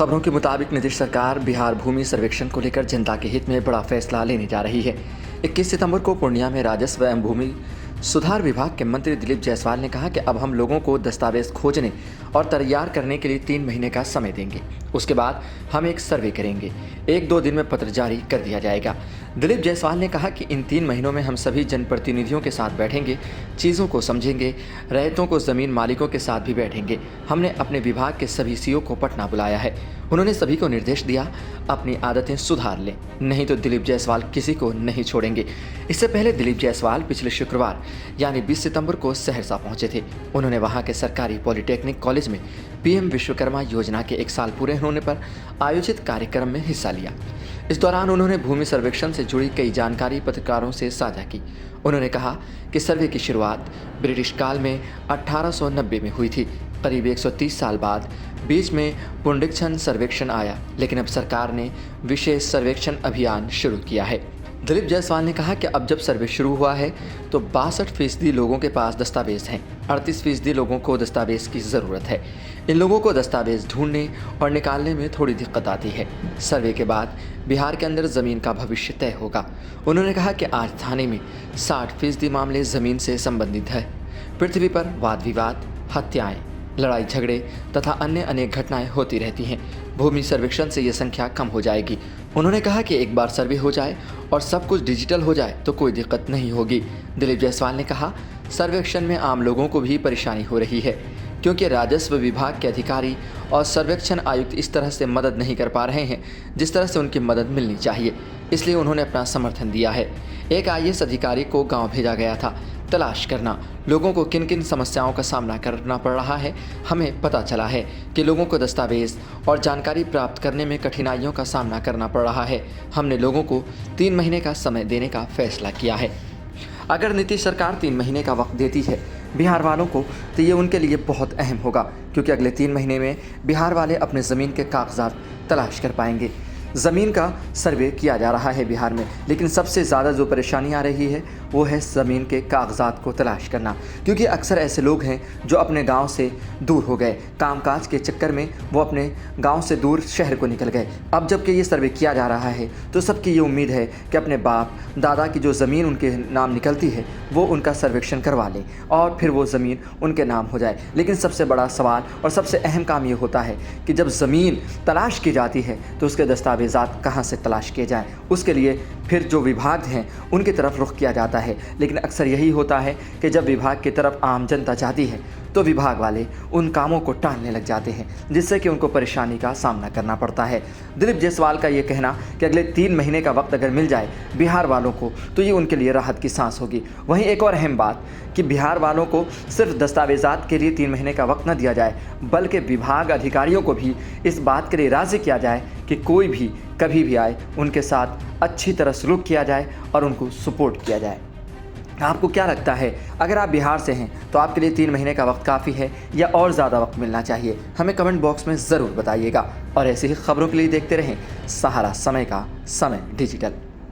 खबरों के मुताबिक नीतीश सरकार बिहार भूमि सर्वेक्षण को लेकर जनता के हित में बड़ा फैसला लेने जा रही है। 21 सितंबर को पूर्णिया में राजस्व एवं भूमि सुधार विभाग के मंत्री दिलीप जायसवाल ने कहा कि अब हम लोगों को दस्तावेज खोजने और तैयार करने के लिए 3 महीने का समय देंगे। उसके बाद हम एक सर्वे करेंगे। 1-2 दिन में पत्र जारी कर दिया जाएगा। दिलीप जायसवाल ने कहा कि इन 3 महीनों में हम सभी जनप्रतिनिधियों के साथ बैठेंगे, चीज़ों को समझेंगे, रैयतों को ज़मीन मालिकों के साथ भी बैठेंगे। हमने अपने विभाग के सभी सीओ को पटना बुलाया है। उन्होंने सभी को निर्देश दिया अपनी आदतें सुधार लें, नहीं तो दिलीप जायसवाल किसी को नहीं छोड़ेंगे। इससे पहले दिलीप जायसवाल पिछले शुक्रवार यानी 20 सितंबर को सहरसा पहुंचे थे। उन्होंने वहां के सरकारी पॉलिटेक्निक कॉलेज में पीएम विश्वकर्मा योजना के 1 साल पूरे होने पर आयोजित कार्यक्रम में हिस्सा लिया। इस दौरान उन्होंने भूमि सर्वेक्षण से जुड़ी कई जानकारी पत्रकारों से साझा की। उन्होंने कहा कि सर्वे की शुरुआत ब्रिटिश काल में 1890 में हुई थी। करीब 130 साल बाद बीच में पुनरीक्षण सर्वेक्षण आया, लेकिन अब सरकार ने विशेष सर्वेक्षण अभियान शुरू किया है। दिलीप जायसवाल ने कहा कि अब जब सर्वे शुरू हुआ है तो 62% लोगों के पास दस्तावेज हैं। 38% लोगों को दस्तावेज की ज़रूरत है। इन लोगों को दस्तावेज ढूंढने और निकालने में थोड़ी दिक्कत आती है। सर्वे के बाद बिहार के अंदर ज़मीन का भविष्य तय होगा। उन्होंने कहा कि आज थाने में 60% मामले ज़मीन से संबंधित है। पृथ्वी पर वाद विवाद, हत्याएं, लड़ाई झगड़े तथा अन्य अनेक घटनाएं होती रहती हैं। भूमि सर्वेक्षण से ये संख्या कम हो जाएगी। उन्होंने कहा कि एक बार सर्वे हो जाए और सब कुछ डिजिटल हो जाए तो कोई दिक्कत नहीं होगी। दिलीप जायसवाल ने कहा, सर्वेक्षण में आम लोगों को भी परेशानी हो रही है क्योंकि राजस्व विभाग के अधिकारी और सर्वेक्षण आयुक्त इस तरह से मदद नहीं कर पा रहे हैं जिस तरह से उनकी मदद मिलनी चाहिए। इसलिए उन्होंने अपना समर्थन दिया है। एक आईएएस अधिकारी को गाँव भेजा गया था तलाश करना, लोगों को किन किन समस्याओं का सामना करना पड़ रहा है। हमें पता चला है कि लोगों को दस्तावेज और जानकारी प्राप्त करने में कठिनाइयों का सामना करना पड़ रहा है। हमने लोगों को 3 महीने का समय देने का फैसला किया है। अगर नीतीश सरकार 3 महीने का वक्त देती है बिहार वालों को तो ये उनके लिए बहुत अहम होगा, क्योंकि अगले 3 महीने में बिहार वाले अपने ज़मीन के कागजात तलाश कर पाएंगे। ज़मीन का सर्वे किया जा रहा है बिहार में, लेकिन सबसे ज़्यादा जो परेशानी आ रही है वो है ज़मीन के कागजात को तलाश करना, क्योंकि अक्सर ऐसे लोग हैं जो अपने गांव से दूर हो गए। कामकाज के चक्कर में वो अपने गांव से दूर शहर को निकल गए। अब जबकि ये सर्वे किया जा रहा है तो सबकी ये उम्मीद है कि अपने बाप दादा की जो ज़मीन उनके नाम निकलती है वो उनका सर्वेक्षण करवा लें और फिर वो ज़मीन उनके नाम हो जाए। लेकिन सबसे बड़ा सवाल और सबसे अहम काम ये होता है कि जब ज़मीन तलाश की जाती है तो उसके दस्तावेज़ात कहाँ से तलाश किए जाएँ। उसके लिए फिर जो विभाग हैं उनकी तरफ रुख किया जाता है। लेकिन अक्सर यही होता है कि जब विभाग की तरफ आम जनता जाती है तो विभाग वाले उन कामों को टालने लग जाते हैं, जिससे कि उनको परेशानी का सामना करना पड़ता है। दिलीप जायसवाल का ये कहना कि अगले 3 महीने का वक्त अगर मिल जाए बिहार वालों को तो ये उनके लिए राहत की सांस होगी। वहीं एक और अहम बात कि बिहार वालों को सिर्फ दस्तावेज़ात के लिए 3 महीने का वक्त न दिया जाए, बल्कि विभाग अधिकारियों को भी इस बात के लिए राज़ी किया जाए कि कोई भी कभी भी आए उनके साथ अच्छी तरह सलूक किया जाए और उनको सपोर्ट किया जाए। आपको क्या लगता है, अगर आप बिहार से हैं तो आपके लिए 3 महीने का वक्त काफ़ी है या और ज़्यादा वक्त मिलना चाहिए? हमें कमेंट बॉक्स में ज़रूर बताइएगा। और ऐसी ही खबरों के लिए देखते रहें सहारा समय का समय डिजिटल।